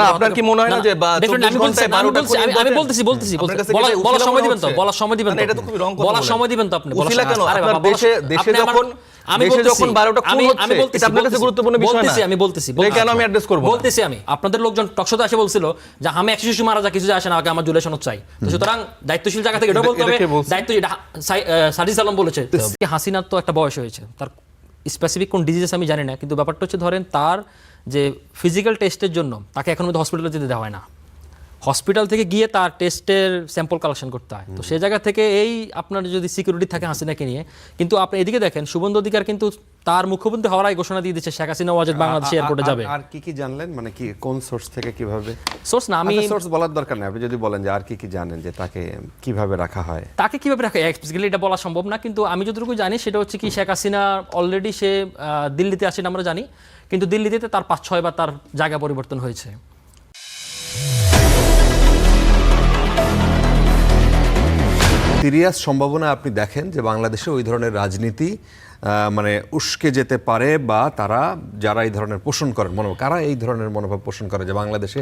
না আপনার কি মনে হয় না যে আমি বলতেছি বলার সময় দিবেন তো, বলার সময় দিবেন, এটা তো খুবই রং কথা বলার সময় দিবেন তো আপনি। উসিলা কেন আপনার দেশে যখন যখন 12টা খুন হচ্ছে এটা আপনার কাছে গুরুত্বপূর্ণ বিষয় না? আমি বলতেছি কেন আমি অ্যাড্রেস করব? বলতেছি আমি আপনাদের লোকজন টকশোতে এসে বলছিল যে আমি 100 শিশু মারা যায় কিছু যায় আসে না, আগে আমার জুলাই সনদ চাই। তো সুতরাং দায়িত্বশীল জায়গা থেকে এটা বলতে হবে, দায়িত্ব এটা সাজিদ আলম বলেছে। হাসিনার তো একটা বয়স হয়েছে, তার স্পেসিফিক কোন ডিজিজ আমি জানি না, কিন্তু ব্যাপারটা হচ্ছে ধরেন তার যে ফিজিক্যাল টেস্টের জন্য তাকে এখন মধ্যে হসপিটালে যেতে দেওয়া হয় না, হসপিটাল থেকে গিয়ে তার টেস্টের স্যাম্পল কালেকশন করতে হয়। তো সেই জায়গা থেকে এই আপনার যদি সিকিউরিটি থাকে হাসিনাকে নিয়ে, কিন্তু আপনি এদিকে দেখেন শুভেন্দু অধিকার কিন্তু তার মুখ্যমন্ত্রী হওয়ার আগে ঘোষণা দিয়ে দিচ্ছে শেখ হাসিনা ওয়াজেদ বাংলাদেশে এয়ারপোর্টে যাবে। আর কি জানলেন, মানে কি কোন সোর্স থেকে কিভাবে? সোর্স না, আমি সোর্স বলার দরকার নেই, আপনি যদি বলেন যে আর কি জানেন যে তাকে কিভাবে রাখা হয়, তাকে কিভাবে রাখা হয় এক্সপ্লিসিটলি এটা বলা সম্ভব না, কিন্তু আমি যতটুকু জানি সেটা হচ্ছে কি শেখ হাসিনা অলরেডি সে দিল্লিতে আছেন আমরা জানি, কিন্তু দিল্লিতে তার 5-6 বার তার জায়গা পরিবর্তন হয়েছে। সিরিয়াস সম্ভাবনা আপনি দেখেন যে বাংলাদেশে ওই ধরনের রাজনীতি মানে উস্কে যেতে পারে, বা তারা যারা এই ধরনের পোষণ করেন মনোভাব, কারা এই ধরনের মনোভাব পোষণ করে যে বাংলাদেশে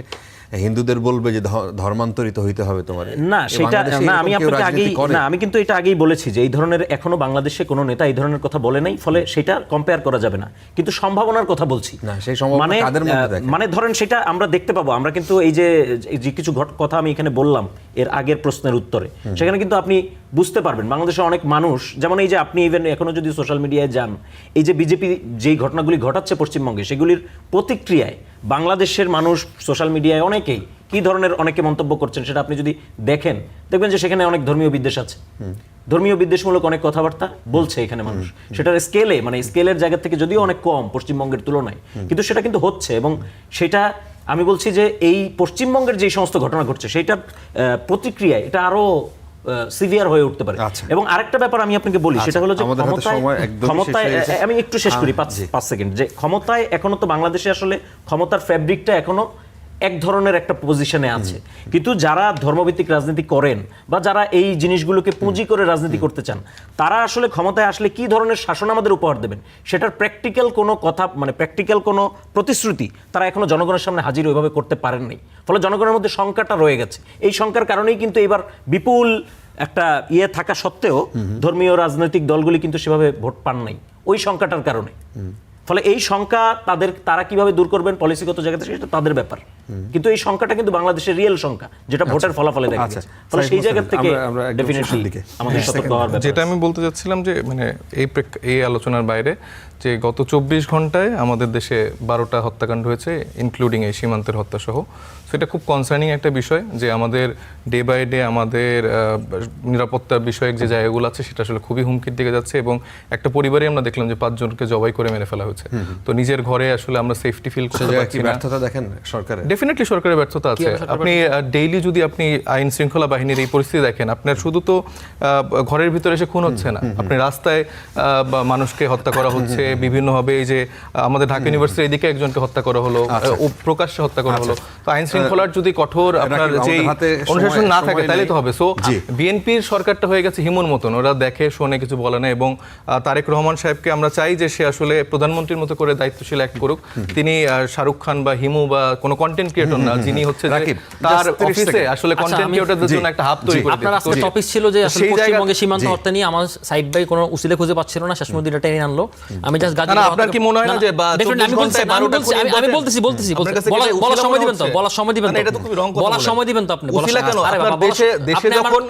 হিন্দুদের বলবে যে ধর্মান্তরিত হইতে হবে তোমার? না সেটা না, আমি কিন্তু এটা আগেই বলেছি যে এই ধরনের এখনো বাংলাদেশে কোনো নেতা এই ধরনের কথা বলে নাই, ফলে সেটা কম্পেয়ার করা যাবে না, কিন্তু সম্ভাবনার কথা বলছি। না সেই সম্ভাবনা কাদের মধ্যে দেখেন? মানে ধরেন সেটা আমরা দেখতে পাবো, আমরা কিন্তু এই যে কিছু কথা আমি এখানে বললাম এর আগের প্রশ্নের উত্তরে, সেখানে কিন্তু আপনি বুঝতে পারবেন বাংলাদেশে অনেক মানুষ, যেমন এই যে আপনি ইভেন এখনো যদি সোশ্যাল মিডিয়ায় যান, এই যে বিজেপি যেই ঘটনাগুলি ঘটাচ্ছে পশ্চিমবঙ্গে, সেগুলির প্রতিক্রিয়ায় বাংলাদেশের মানুষ সোশ্যাল মিডিয়ায় অনেকেই কি ধরনের অনেকে মন্তব্য করছেন সেটা আপনি যদি দেখেন, দেখবেন যে সেখানে অনেক ধর্মীয় বিদ্বেষ আছে, ধর্মীয় বিদ্বেষমূলক অনেক কথাবার্তা বলছে এখানে মানুষ, সেটার স্কেলে মানে স্কেলের জায়গা থেকে যদিও অনেক কম পশ্চিমবঙ্গের তুলনায়, কিন্তু সেটা কিন্তু হচ্ছে। এবং সেটা আমি বলছি যে এই পশ্চিমবঙ্গের যে সমস্ত ঘটনা ঘটছে সেইটার প্রতিক্রিয়ায় এটা আরো সিভিয়ার হয়ে উঠতে পারে। এবং আরেকটা ব্যাপার আমি আপনাকে বলি, সেটা হলো যে ক্ষমতায় আমি একটু শেষ করি 5 সেকেন্ড, যে ক্ষমতায় এখনো তো বাংলাদেশে আসলে ক্ষমতার ফ্যাব্রিকটা এখনো এক ধরনের একটা পজিশনে আছে, কিন্তু যারা ধর্মভিত্তিক রাজনীতি করেন বা যারা এই জিনিসগুলোকে পুঁজি করে রাজনীতি করতে চান, তারা আসলে ক্ষমতায় আসলে কি ধরনের শাসন আমাদের উপহার দেবেন সেটার প্র্যাকটিক্যাল কোনো কথা, মানে প্র্যাকটিক্যাল কোনো প্রতিশ্রুতি তারা এখনো জনগণের সামনে হাজির ওইভাবে করতে পারেননি, ফলে জনগণের মধ্যে শঙ্কাটা রয়ে গেছে। এই শঙ্কার কারণেই কিন্তু এবার বিপুল একটা থাকা সত্ত্বেও ধর্মীয় রাজনৈতিক দলগুলি কিন্তু সেভাবে ভোট পান নাই ওই শঙ্কাটার কারণে। ফলে এই শঙ্কা তারা কিভাবে দূর করবেন পলিসিগত জায়গা থেকে সেটা তাদের ব্যাপার, কিন্তু এই শঙ্কাটা কিন্তু বাংলাদেশের রিয়েল শঙ্কা, যেটা ভোটের ফলাফলে দেখা গেছে। ফলে সেই জায়গা থেকে ডেফিনেটলি আমাদের সতর্ক হওয়ার ব্যাপার। যেটা আমি বলতে যাচ্ছিলাম যে মানে এই আলোচনার বাইরে যে গত 24 ঘন্টায় আমাদের দেশে 12টা হত্যাকাণ্ড হয়েছে, ইনক্লুডিং এই সীমান্তের হত্যা সহ। সেটা খুব কনসার্নিং একটা বিষয় যে আমাদের ডে বাই ডে আমাদের নিরাপত্তার বিষয়ক যে জায়গাগুলো আছে সেটা আসলে খুবই হুমকির দিকে যাচ্ছে। এবং একটা পরিবারে আমরা দেখলাম যে 5 জনকে জবাই করে মেরে ফেলা হয়েছে। তো নিজের ঘরে আসলে আমরা সেফটি ফিল করতে পারছি না। ব্যর্থতা দেখেন সরকারের, ডেফিনেটলি সরকারের ব্যর্থতা আছে। আপনি ডেইলি যদি আপনি আইন শৃঙ্খলা বাহিনীর এই পরিস্থিতি দেখেন, আপনার শুধু তো ঘরের ভিতরে এসে খুন হচ্ছে না, আপনি রাস্তায় মানুষকে হত্যা করা হচ্ছে বিভিন্নভাবে। এই যে আমাদের ঢাকা ইউনিভার্সিটির এদিকে একজনকে হত্যা করা হলো, প্রকাশ্যে হত্যা করা হলো। তো আইন শৃঙ্খলার যদি কঠোর আপনার যে অনুশাসন না থাকে তাহলে তো হবে। সো বিএনপির সরকারটা হয়ে গেছে হিমুর মতন, ওরা দেখে শোনে কিছু বলে না। এবং তারেক রহমান সাহেবকে আমরা চাই যে সে আসলে প্রধানমন্ত্রীর মতো করে দায়িত্বশীল অ্যাক্ট করুক। তিনি শাহরুখ খান বা হিমু বা কোনো কন্টেন্ট ক্রিয়েটর না, যিনি হচ্ছে তার অফিসে আসলে কন্টেন্ট ক্রিয়েটরদের জন্য একটা হাব তৈরি করে। আপনার আজকে টপিক ছিল যে আসলে পশ্চিমবঙ্গের সীমান্ত হত্যা নিয়ে আমার সাইড বাই কোনো উসিলে খুঁজে পাচ্ছিল না, শেষ পর্যন্ত এটা টেনে আনলো। আমি জাস্ট আপনার কি মনে হয় না যে আমি বলতেছি বলার সময় দিবেন তো, বলার সময় দিবেন, এটা তো খুবই রং কথা, বলার সময় দিবেন তো আপনি। উসিলা কেন আপনার দেশে যখন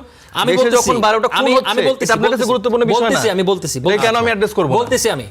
যখন 12টা খুন হচ্ছে এটা আপনার কাছে গুরুত্বপূর্ণ বিষয় না? আমি বলতেছি কেন আমি অ্যাড্রেস করব? বলতেছি আমি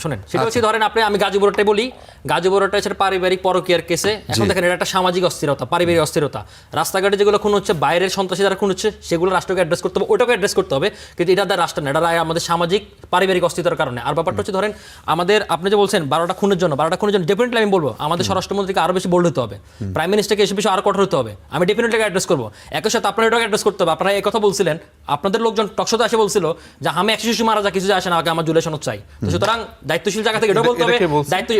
শুনেন, সেটা হচ্ছে ধরেন আমি গাজীপুরটাই বলি, গাজীপুরটা হচ্ছে পারিবারিক পরকীয়ার কেসে। এখন দেখেন এটা একটা সামাজিক অস্থিরতা, পারিবারিক অস্থিরতা। রাস্তাঘাটে যেগুলো খুন হচ্ছে, বাইরের সন্ত্রাসী যারা খুন হচ্ছে, সেগুলো রাষ্ট্রকে অ্যাড্রেস করতে হবে, ওটাকে অ্যাড্রেস করতে হবে। কিন্তু এটা দ্বারা রাষ্ট্র না, এটা আমাদের সামাজিক পারিবারিক অস্থিরতার কারণে। আর ব্যাপারটা হচ্ছে ধরেন আমাদের, আপনি যে বলছেন 12টা খুনের জন্য ডেফিনেটলি আমি বলবো আমাদের স্বরাষ্ট্রমন্ত্রীকে আরো বেশি বোল্ড হতে হবে, প্রাইম মিনিস্টারকে এসে বিষয়ে আরো কঠোর হতে হবে। আমি ডেফিনেটলি অ্যাড্রেস করবো। একই সাথে আপনার এটাকে অ্যাড্রেস করতে হবে। আপনারা এই কথা বলছিলেন আপনাদের লোকজন টকশোতে এসে বলছিল যে আমি 100 শিশু মারা যা কিছু যায় আসে না, আগে আমার জুলাই সনদ চাই। তো সুতরাং দায়িত্বশীল জায়গা থেকে এটা বলতে হবে, দায়িত্ব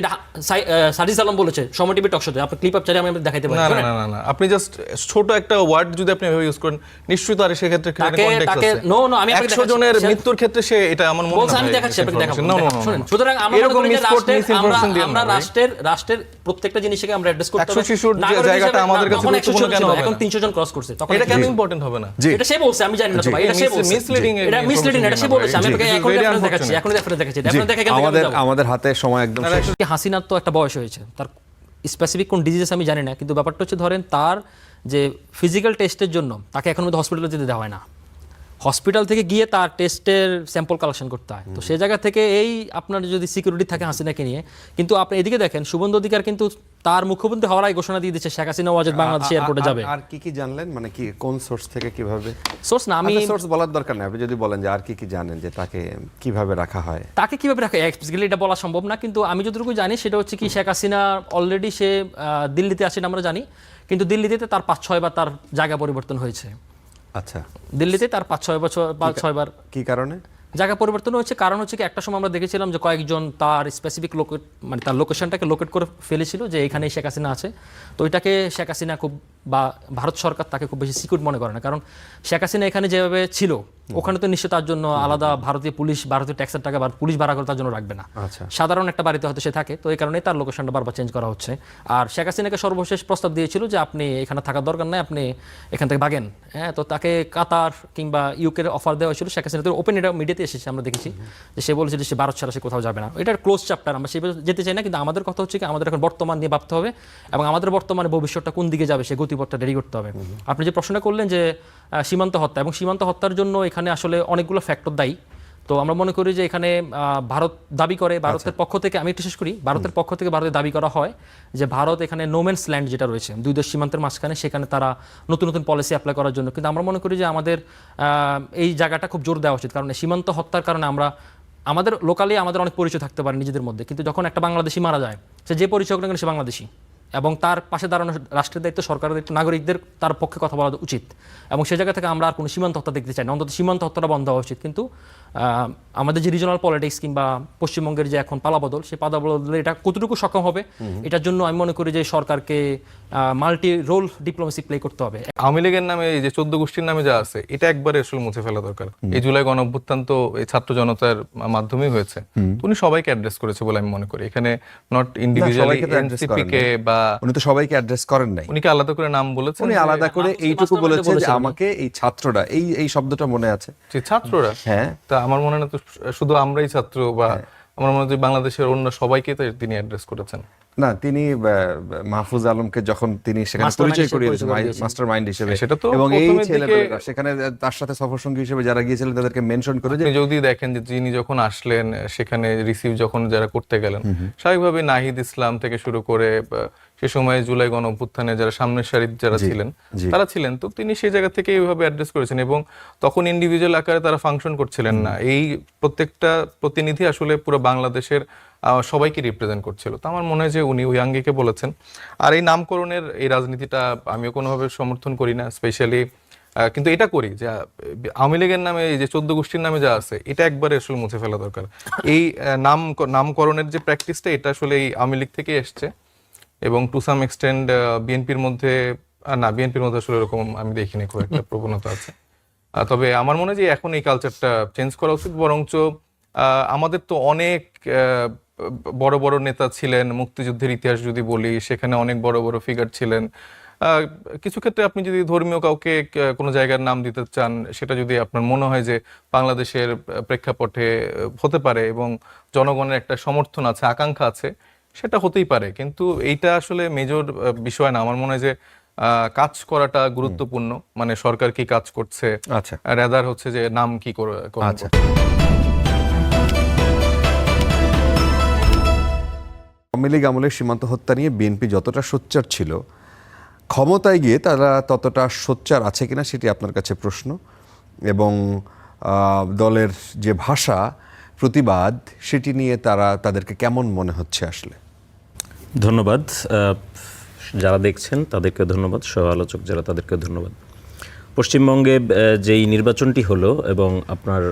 সাজিদ আলম বলেছে সময় টিভি টকশোতে, আপনি ক্লিপ আপ চাইলে আমি দেখাইতে পারি। না আপনি জাস্ট ছোট একটা ওয়ার্ড যদি আপনি এভাবে ইউজ করেন, নিশ্চয়ই তার সেক্ষেত্রে তাকে নো আমি 100 জনের মৃত্যুর ক্ষেত্রে সে এটা আমার মনে হয় আমি দেখাচ্ছি, আপনাকে দেখাবো। শুনুন, সুতরাং আমরা রাষ্ট্রের প্রত্যেকটা জিনিসকে আমরা অ্যাড্রেস করতে হবে। 100 শিশুর জায়গাটা আমাদের কাছে গুরুত্বপূর্ণ কেন হবে? এখন 300 জন ক্রস করছে, তখন এটা কেন ইম্পর্টেন্ট হবে না? এটা সে বলছে, আমি জানি না তো ভাই, এটা সে বলছে মিসলিডিং, এটা মিসলিডিং, এটা সে বলেছে। আমি আপনাকে এখন দেখাচ্ছি, এখন দেখাচ্ছি, এখন দেখে আমাদের হাতে সময় একদম শেষ। হাসিনার তো একটা বয়স হয়েছে, তার স্পেসিফিক কোন ডিজিজ আমি জানি না, কিন্তু ব্যাপারটা হচ্ছে ধরেন তার যে ফিজিক্যাল টেস্টের জন্য তাকে এখন মধ্যে হসপিটালে যেতে দেওয়া হয় না, হসপিটাল থেকে গিয়ে তার টেস্টের স্যাম্পল কালেকশন করতে হয়। তো সেই জায়গা থেকে এই আপনার যদি সিকিউরিটি থাকে হাসিনাকে নিয়ে, কিন্তু আপনি এদিকে দেখেন শুভেন্দু অধিকার কিন্তু তার মুখ্যমন্ত্রী হওয়ার আগে ঘোষণা দিয়ে দিচ্ছে শেখ হাসিনা ওয়াজেদ বাংলাদেশ এয়ারপোর্টে যাবে। আর কি জানলেন, মানে কি কোন সোর্স থেকে কিভাবে? সোর্স না, আমি সোর্স বলার দরকার নেই, আপনি যদি বলেন যে আর কি জানেন যে তাকে কিভাবে রাখা হয়। তাকে কিভাবে রাখা এক্সপ্লিসিটলি এটা বলা সম্ভব না, কিন্তু আমি যতটুকু জানি সেটা হচ্ছে কি শেখ হাসিনা অলরেডি সে দিল্লিতে আসেন আমরা জানি, কিন্তু দিল্লিতে তার 5-6 বার তার জায়গা পরিবর্তন হয়েছে। আচ্ছা, দিল্লিতে তার 5-6 বার কি কারণে জায়গা পরিবর্তন হয়েছে? কারণ হচ্ছে কি একটা সময় আমরা দেখেছিলাম যে কয়েকজন তার স্পেসিফিক মানে তার লোকেশনটাকে লোকেট করে ফেলেছিল যে এখানেই শেখ হাসিনা আছে। তো ওইটাকে শেখ হাসিনা খুব বা ভারত সরকার তাকে খুব বেশি সিকিউর মনে করে না, কারণ শেখ হাসিনা এখানে যেভাবে ছিল ওখানে তো নিশ্চয় তার জন্য আলাদা ভারতীয় পুলিশ, ভারতীয় ট্যাক্সের টাকা পুলিশ ভাড়া করে তার জন্য রাখবে না। সাধারণ একটা বাড়িতে হয়তো সে থাকে, তো এই কারণেই তার লোকেশনটা বারবার চেঞ্জ করা হচ্ছে। আর শেখ হাসিনাকে সর্বশেষ প্রস্তাব দিয়েছিল যে আপনি এখানে থাকার দরকার নাই, আপনি এখান থেকে ভাগেন। হ্যাঁ, তো তাকে কাতার কিংবা ইউকের অফার দেওয়া হয়েছিল, শেখ হাসিনা তো ওপেন এটা মিডিয়াতে এসেছে, আমরা দেখেছি যে সে বলেছিল যে সে ভারত ছাড়া সে কোথাও যাবে না। এটার ক্লোজ চ্যাপ্টার, আমরা সেভাবে যেতে চাই না, কিন্তু আমাদের কথা হচ্ছে কি আমাদের এখন বর্তমান নিয়ে ভাবতে হবে এবং আমাদের বর্তমানে ভবিষ্যৎটা কোন দিকে যাবে সে গতিপথটা রেডি করতে হবে। আপনি যে প্রশ্নটা করলেন যে সীমান্ত হত্যা, এবং সীমান্ত হত্যার জন্য এখানে আসলে অনেকগুলো ফ্যাক্টর দায়ী। তো আমরা মনে করি যে এখানে ভারত দাবি করে, ভারতের পক্ষ থেকে, আমি একটু শেষ করি, ভারতের পক্ষ থেকে ভারতের দাবি করা হয় যে ভারত এখানে নোম্যান্স ল্যান্ড যেটা রয়েছে দুই দেশ সীমান্তের মাঝখানে, সেখানে তারা নতুন নতুন পলিসি অ্যাপ্লাই করার জন্য। কিন্তু আমরা মনে করি যে আমাদের এই জায়গাটা খুব জোর দেওয়া উচিত, কারণ সীমান্ত হত্যার কারণে আমাদের লোকালি আমাদের অনেক পরিচয় থাকতে পারে নিজেদের মধ্যে, কিন্তু যখন একটা বাংলাদেশি মারা যায় সে যে পরিচয় হোক না সে বাংলাদেশি, এবং তার পাশে দাঁড়ানো রাষ্ট্রের দায়িত্ব, সরকারের দায়িত্ব, নাগরিকদের তার পক্ষে কথা বলা উচিত। এবং সেই জায়গা থেকে আমরা আর কোনো সীমান্ত হত্যা দেখতে চাই না, অন্তত সীমান্ত হত্যাটা বন্ধ হওয়া উচিত। কিন্তু আমাদের যে রিজনাল পলিটিক্স কিংবা পশ্চিমবঙ্গের যে এখন পালাবদল, সেই পালাবদলে এটা কতটুকু সক্ষম হবে, এটার জন্য আমি মনে করি যে সরকারকে মাল্টি রোল ডিপ্লোমেসি প্লে করতে হবে। আওয়ামী লীগের নামে এই যে 14 গোষ্ঠীর নামে যা আছে এটা একবারে আসলে মুছে ফেলা দরকার। এই জুলাই গণঅভ্যুত্থান তো এই ছাত্র জনতার মাধ্যমেই হয়েছে, উনি সবাইকে অ্যাড্রেস করেছে বলে আমি মনে করি। এখানে নট ইন্ডিভিজুয়ালি এনসিপি কে বা উনি তো সবাইকে অ্যাড্রেস করেন নাই, উনি কি আলাদা করে নাম বলেছেন? উনি আলাদা করে এইটুকু বলেছে যে আমাকে এই ছাত্ররা, এই শব্দটা মনে আছে যে ছাত্ররা, হ্যাঁ, তা আমার মনে হয় না তো শুধু আমরাই ছাত্র, বা আমার মনে হয় বাংলাদেশের অন্য সবাইকে তো তিনি অ্যাড্রেস করেছেন না। তিনি মাহফুজ আলমকে যখন তিনি সেখানে পরিচয় করিয়ে দিয়েছেন মাস্টার মাইন্ড হিসেবে, এবং এই ছেলেপেলেরা সেখানে তার সাথে সফরসঙ্গী হিসেবে যারা গিয়েছিলেন তাদেরকে মেনশন করে, যে যদি দেখেন যে যিনি যখন আসলেন সেখানে রিসিভ যখন যারা করতে গেলেন, স্বাভাবিকভাবে নাহিদ ইসলাম থেকে শুরু করে সে সময় জুলাই গণঅভ্যুত্থানে যারা সামনের সারির যারা ছিলেন তারা ছিলেন, তো তিনি সেই জায়গা থেকে এইভাবে অ্যাড্রেস করেছেন, এবং তখন ইন্ডিভিজুয়াল আকারে তারা ফাংশন করছিলেন না। এই প্রত্যেকটা প্রতিনিধি আসলে পুরো বাংলাদেশের সবাইকে রিপ্রেজেন্ট করছিল। তো আমার মনে হয় যে উনি ওই আঙ্গিকে বলেছেন। আর এই নামকরণের এই রাজনীতিটা আমিও কোনোভাবে সমর্থন করি না, স্পেশালি কিন্তু এটা করি যে আওয়ামী লীগের নামে এই যে 14 গোষ্ঠীর নামে যা আছে এটা একবারে আসলে মুছে ফেলা দরকার। এই নামকরণের যে প্র্যাকটিসটা এটা আসলে এই আওয়ামী লীগ থেকে এসছে, এবং টু সাম এক্সটেন্ড বিএনপির মধ্যে বিএনপির মধ্যে আসলে এরকম আমি দেখিনি খুব একটা প্রবণতা আছে। তবে আমার মনে হয় যে এখন এই কালচারটা চেঞ্জ করা উচিত। বরঞ্চ আমাদের তো অনেক বড় বড় নেতা ছিলেন, মুক্তিযুদ্ধের ইতিহাস যদি বলি সেখানে অনেক বড় বড় ফিগার ছিলেন। কিছু ক্ষেত্রে আপনি যদি ধর্মীয় কাউকে কোনো জায়গার নাম দিতে চান, সেটা যদি আপনার মনে হয় যে বাংলাদেশের প্রেক্ষাপটে হতে পারে এবং জনগণের একটা সমর্থন আছে, আকাঙ্ক্ষা আছে, সেটা হতেই পারে। কিন্তু এইটা আসলে মেজর বিষয় না। আমার মনে হয় যে কাজ করাটা গুরুত্বপূর্ণ, মানে সরকার কি কাজ করছে, আচ্ছা, রাদার হচ্ছে যে নাম কি করে। আচ্ছা, আওয়ামী লীগ আমলের সীমান্ত হত্যা নিয়ে বিএনপি যতটা সোচ্চার ছিল, ক্ষমতায় গিয়ে তারা ততটা সোচ্চার আছে কিনা সেটি আপনার কাছে প্রশ্ন। এবং দলের যে ভাষা প্রতিবাদ, সেটি নিয়ে তাদেরকে কেমন মনে হচ্ছে আসলে? ধন্যবাদ যারা দেখছেন তাদেরকে ধন্যবাদ, সহ আলোচক যারা তাদেরকে ধন্যবাদ। পশ্চিমবঙ্গে যেই নির্বাচনটি হলো এবং আপনার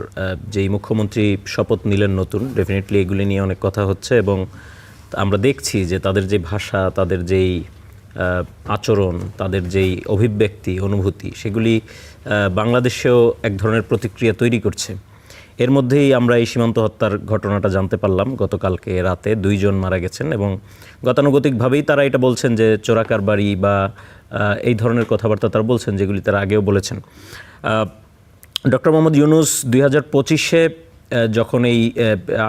যেই মুখ্যমন্ত্রী শপথ নিলেন নতুন, ডেফিনেটলি এগুলি নিয়ে অনেক কথা হচ্ছে এবং আমরা দেখছি যে তাদের যে ভাষা, তাদের যেই আচরণ, তাদের যেই অভিব্যক্তি, অনুভূতি, সেগুলি বাংলাদেশেও এক ধরনের প্রতিক্রিয়া তৈরি করছে। এর মধ্যেই আমরা এই সীমান্ত হত্যার ঘটনাটা জানতে পারলাম। গতকালকে রাতে 2 জন মারা গেছেন এবং গতানুগতিকভাবেই তারা এটা বলছেন যে চোরাকারবারি বা এই ধরনের কথাবার্তা তারা বলছেন, যেগুলি তারা আগেও বলেছেন। ডক্টর মোহাম্মদ ইউনূস 2025-এ যখন এই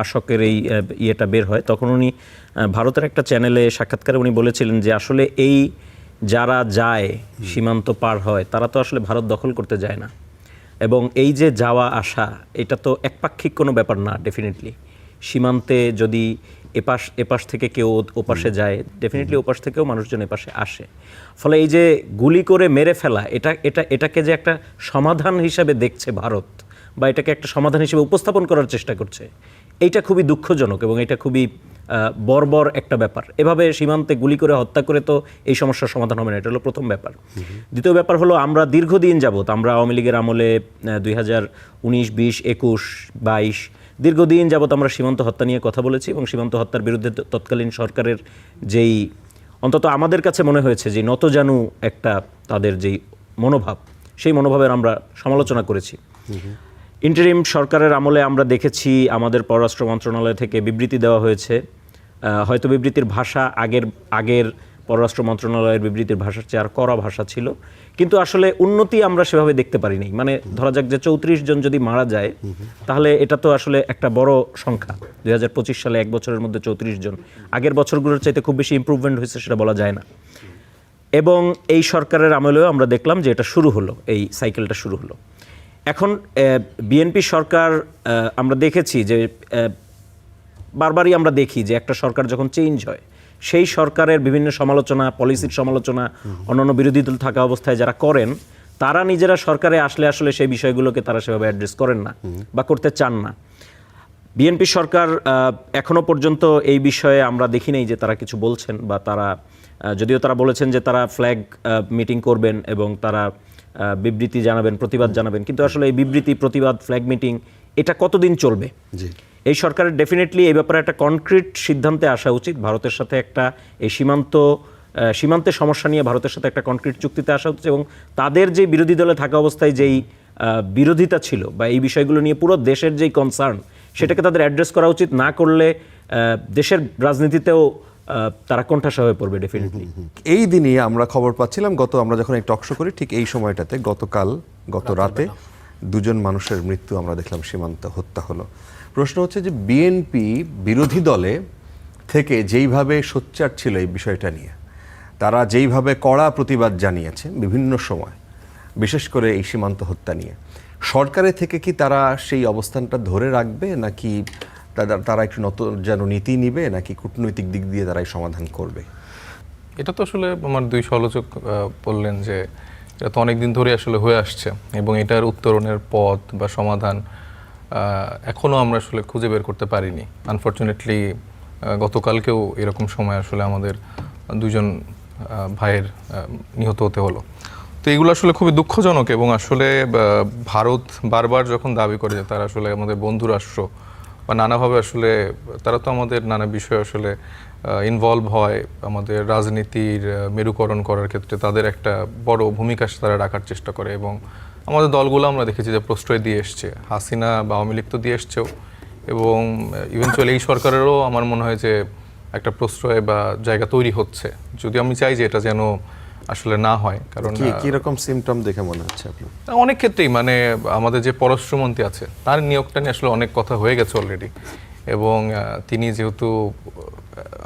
আশকের এই ইয়েটা বের হয়, তখন উনি ভারতের একটা চ্যানেলে সাক্ষাৎকারে উনি বলেছিলেন যে আসলে এই যারা যায় সীমান্ত পার হয় তারা তো আসলে ভারত দখল করতে যায় না, এবং এই যে যাওয়া আসা এটা তো একপাক্ষিক কোনো ব্যাপার না। ডেফিনেটলি সীমান্তে যদি এপাশ থেকে কেউ ওপাশে যায়, ডেফিনেটলি ওপাশ থেকেও মানুষজন এপাশে আসে। ফলে এই যে গুলি করে মেরে ফেলা, এটাকে যে একটা সমাধান হিসাবে দেখছে ভারত, বা এটাকে একটা সমাধান হিসেবে উপস্থাপন করার চেষ্টা করছে, এইটা খুবই দুঃখজনক এবং এটা খুবই বর্বর একটা ব্যাপার। এভাবে সীমান্তে গুলি করে হত্যা করে তো এই সমস্যার সমাধান হবে না, এটা হলো প্রথম ব্যাপার। দ্বিতীয় ব্যাপার হলো, আমরা দীর্ঘদিন যাবত, আমরা আওয়ামী লীগের আমলে 2019, 20, 21, 22 দীর্ঘদিন যাবত আমরা সীমান্ত হত্যা নিয়ে কথা বলেছি এবং সীমান্ত হত্যার বিরুদ্ধে তৎকালীন সরকারের যেই, অন্তত আমাদের কাছে মনে হয়েছে যে নতজানু একটা তাদের যেই মনোভাব, সেই মনোভাবের আমরা সমালোচনা করেছি। ইন্টারিম সরকারের আমলে আমরা দেখেছি আমাদের পররাষ্ট্র মন্ত্রণালয় থেকে বিবৃতি দেওয়া হয়েছে। হয়তো বিবৃতির ভাষা আগের পররাষ্ট্র মন্ত্রণালয়ের বিবৃতির ভাষার চেয়ে আর কড়া ভাষা ছিল, কিন্তু আসলে উন্নতি আমরা সেভাবে দেখতে পারিনি। মানে ধরা যাক যে 34 জন যদি মারা যায়, তাহলে এটা তো আসলে একটা বড় সংখ্যা। 2025 সালে 1 বছরের মধ্যে 34 জন, আগের বছরগুলোর চাইতে খুব বেশি ইমপ্রুভমেন্ট হয়েছে সেটা বলা যায় না। এবং এই সরকারের আমলেও আমরা দেখলাম যে এটা শুরু হলো, এই সাইকেলটা শুরু হলো। এখন বিএনপি সরকার, আমরা দেখেছি যে বারবারই আমরা দেখি যে একটা সরকার যখন চেঞ্জ হয়, সেই সরকারের বিভিন্ন সমালোচনা, পলিসির সমালোচনা অন্যান্য বিরোধী দল থাকা অবস্থায় যারা করেন, তারা নিজেরা সরকারে আসলে আসলে সেই বিষয়গুলোকে তারা সেভাবে অ্যাড্রেস করেন না বা করতে চান না। বিএনপি সরকার এখনো পর্যন্ত এই বিষয়ে আমরা দেখি নাই যে তারা কিছু বলছেন, বা তারা যদিও তারা বলেছেন যে তারা ফ্ল্যাগ মিটিং করবেন এবং তারা বিবৃতি জানাবেন, প্রতিবাদ জানাবেন, কিন্তু আসলে এই বিবৃতি, প্রতিবাদ, ফ্ল্যাগ মিটিং এটা কতদিন চলবে? এই সরকারের ডেফিনেটলি এই ব্যাপারে একটা কনক্রিট সিদ্ধান্তে আসা উচিত। ভারতের সাথে একটা এই সীমান্তের সমস্যা নিয়ে ভারতের সাথে একটা কনক্রিট চুক্তিতে আসা উচিত, এবং তাদের যে বিরোধী দলে থাকা অবস্থায় যেই বিরোধিতা ছিল বা এই বিষয়গুলো নিয়ে পুরো দেশের যেই কনসার্ন, সেটাকে তাদের অ্যাড্রেস করা উচিত। না করলে দেশের রাজনীতিতেও তারা কোণঠাসা হয়ে পড়বে ডেফিনেটলি। এই দিনই আমরা খবর পাচ্ছিলাম, আমরা যখন এই টকশো করি ঠিক এই সময়টাতে গত রাতে 2 জন মানুষের মৃত্যু আমরা দেখলাম, সীমান্ত হত্যা হলো। প্রশ্ন হচ্ছে যে বিএনপি বিরোধী দলে থেকে যেইভাবে সোচ্চার ছিল এই বিষয়টা নিয়ে, তারা যেইভাবে কড়া প্রতিবাদ জানিয়েছে বিভিন্ন সময়, বিশেষ করে এই সীমান্ত হত্যা নিয়ে, সরকারের থেকে কি তারা সেই অবস্থানটা ধরে রাখবে, নাকি তারা একটু নতুন যেন নীতি নিবে, নাকি কূটনৈতিক দিক দিয়ে তারাই সমাধান করবে? এটা তো আসলে আমার 2 সমালোচক বললেন যে এটা তো অনেকদিন ধরে আসলে হয়ে আসছে এবং এটার উত্তরণের পথ বা সমাধান এখনও আমরা আসলে খুঁজে বের করতে পারিনি। আনফর্চুনেটলি গতকালকেও এরকম সময় আসলে আমাদের 2 জন ভাইয়ের নিহত হতে হলো। তো এগুলো আসলে খুবই দুঃখজনক, এবং আসলে ভারত বারবার যখন দাবি করে যে তারা আসলে আমাদের বন্ধু রাষ্ট্র বা নানাভাবে আসলে তারা তো আমাদের নানা বিষয়ে আসলে ইনভলভ হয়, আমাদের রাজনীতির মেরুকরণ করার ক্ষেত্রে তাদের একটা বড় ভূমিকা তারা রাখার চেষ্টা করে, এবং আমাদের দলগুলো আমরা দেখেছি যে প্রশ্রয় দিয়ে এসছে। হাসিনা বা আওয়ামী লীগ তো দিয়ে এসছেও, এবং ইভেনচুয়ালি এই সরকারেরও আমার মনে হয় যে একটা প্রশ্রয় বা জায়গা তৈরি হচ্ছে, যদি আমি চাই যে এটা যেন আসলে না হয়। কারণ কি রকম সিমটম দেখে মনে হচ্ছে আপনার? অনেক ক্ষেত্রেই মানে আমাদের যে পররাষ্ট্রমন্ত্রী আছে তার নিয়োগটা নিয়ে আসলে অনেক কথা হয়ে গেছে অলরেডি, এবং তিনি যেহেতু,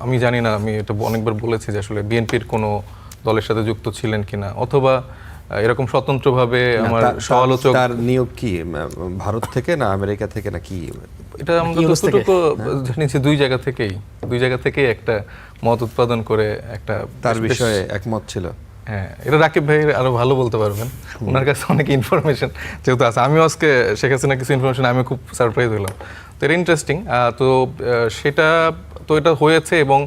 আমি জানি না, আমি এটা অনেকবার বলেছি যে আসলে বিএনপির কোনো দলের সাথে যুক্ত ছিলেন কিনা, অথবা এরকম স্বতন্ত্রভাবে আমার সমালোচক। তার নিয়োগ কি ভারত থেকে না আমেরিকা থেকে না কি? এটা আমরা যতটুকু জানি যে 2 জায়গা থেকেই একটা মত উৎপাদন করে একটা তার বিষয়ে একমত ছিল। হ্যাঁ, এটা রাকিব ভাই আরো ভালো বলতে পারবেন, ওনার কাছে অনেক ইনফরমেশন যেহেতু আছে। আমিও আজকে শেখ হাসিনা কিছু ইনফরমেশন আমি খুব সারপ্রাইজ হলাম, তো এটা ইন্টারেস্টিং। তো এটা হয়েছে এবং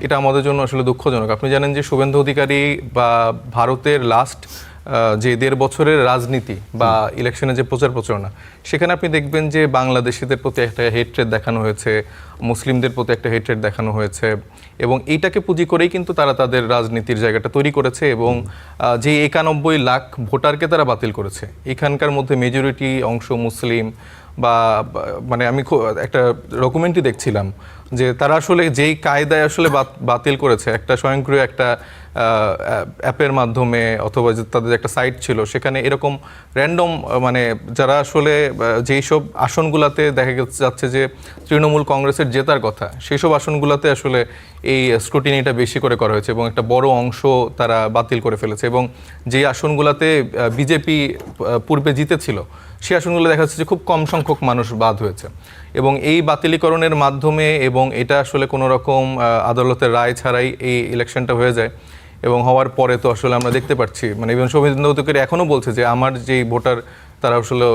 এটা আমাদের জন্য আসলে দুঃখজনক। আপনি জানেন যে শুভেন্দু অধিকারী বা ভারতের লাস্ট যে 1.5 বছরের রাজনীতি বা ইলেকশনে যে প্রচার প্রচারণা, সেখানে আপনি দেখবেন যে বাংলাদেশিদের প্রতি একটা হেট্রেড দেখানো হয়েছে, মুসলিমদের প্রতি একটা হেট্রেড দেখানো হয়েছে, এবং এইটাকে পুঁজি করেই কিন্তু তারা তাদের রাজনীতির জায়গাটা তৈরি করেছে। এবং যে 91 লাখ ভোটারকে তারা বাতিল করেছে, এখানকার মধ্যে মেজরিটি অংশ মুসলিম, বা মানে আমি একটা ডকুমেন্টই দেখছিলাম যে তারা আসলে যেই কায়দায় আসলে বাতিল করেছে, একটা স্বয়ংক্রিয় একটা অ্যাপের মাধ্যমে, অথবা যে তাদের একটা সাইট ছিল, সেখানে এরকম র্যান্ডম মানে যারা আসলে যেই সব আসনগুলোতে দেখা যাচ্ছে যে তৃণমূল কংগ্রেসের জেতার কথা, সেই সব আসনগুলোতে আসলে এই স্ক্রুটিনিটা বেশি করে করা হয়েছে এবং একটা বড় অংশ তারা বাতিল করে ফেলেছে। এবং যে আসনগুলোতে বিজেপি পূর্বে জিতেছিল, সেই আসনগুলো দেখা যাচ্ছে যে খুব কম সংখ্যক মানুষ বাদ হয়েছে। এবং এই বাতিলীকরণের মাধ্যমে, এবং এটা আসলে কোনো রকম আদালতের রায় ছাড়াই এই ইলেকশনটা হয়ে যায়, এবং হওয়ার পরে তো আসলে আমরা দেখতে পাচ্ছি মানে ইভেন শোভেন্দু অধিকারী এখনও বলছে যে আমার যেই ভোটার তারা আসলে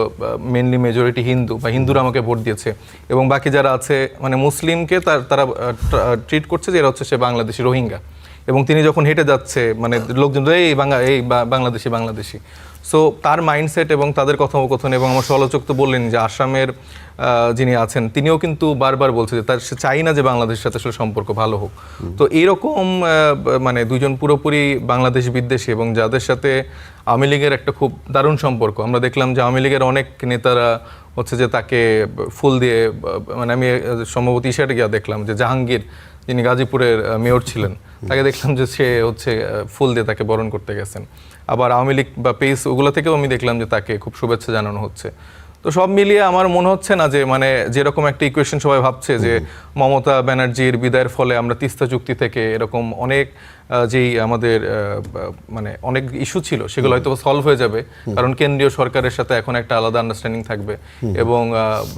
মেনলি মেজরিটি হিন্দু, বা হিন্দুরা আমাকে ভোট দিয়েছে, এবং বাকি যারা আছে মানে মুসলিমকে তারা ট্রিট করছে যে এরা হচ্ছে সে বাংলাদেশি রোহিঙ্গা। এবং তিনি যখন হেঁটে যাচ্ছে মানে লোকজন এই বাংলাদেশি। সো তার মাইন্ডসেট এবং তাদের কথোপকথন, এবং আমার সমালোচক তো বললেন যে আসামের যিনি আছেন তিনিও কিন্তু বারবার বলছে যে সে চাই না যে বাংলাদেশের সাথে আসলে সম্পর্ক ভালো হোক। তো এইরকম মানে দুজন পুরোপুরি বাংলাদেশ বিদ্বেষী, এবং যাদের সাথে আওয়ামী লীগের একটা খুব দারুণ সম্পর্ক। আমরা দেখলাম যে আওয়ামী লীগের অনেক নেতারা হচ্ছে যে তাকে ফুল দিয়ে, মানে আমি সম্ভবত ইশারে গিয়ে দেখলাম যে জাহাঙ্গীর যিনি গাজীপুরের মেয়র ছিলেন, তাকে দেখলাম যে সে হচ্ছে ফুল দিয়ে তাকে বরণ করতে গেছেন। আবার আওয়ামী লীগ বা পেস ওগুলো থেকেও আমি দেখলাম যে তাকে খুব শুভেচ্ছা জানানো হচ্ছে। তো সব মিলিয়ে আমার মনে হচ্ছে না যে মানে যেরকম একটা ইকুয়েশন সবাই ভাবছে যে মমতা ব্যানার্জির বিদায়ের ফলে আমরা তিস্তা চুক্তি থেকে এরকম অনেক যেই আমাদের মানে অনেক ইস্যু ছিল সেগুলো হয়তো সলভ হয়ে যাবে, কারণ কেন্দ্রীয় সরকারের সাথে এখন একটা আলাদা আন্ডারস্ট্যান্ডিং থাকবে। এবং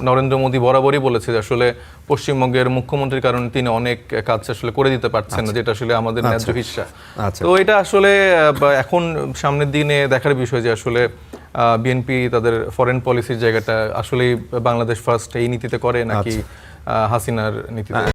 নরেন্দ্র মোদী বরাবরই বলেছে যে আসলে পশ্চিমবঙ্গের মুখ্যমন্ত্রীর কারণে তিনি অনেক কাজ আসলে করে দিতে পারছেন না, যেটা আসলে আমাদের ন্যায্য হিস্সা। তো এটা আসলে এখন সামনের দিনে দেখার বিষয় যে আসলে বিএনপি তাদের ফরেন পলিসির জায়গাটা আসলেই বাংলাদেশ ফার্স্ট এই নীতিতে করে নাকি হাসিনার নীতিতে।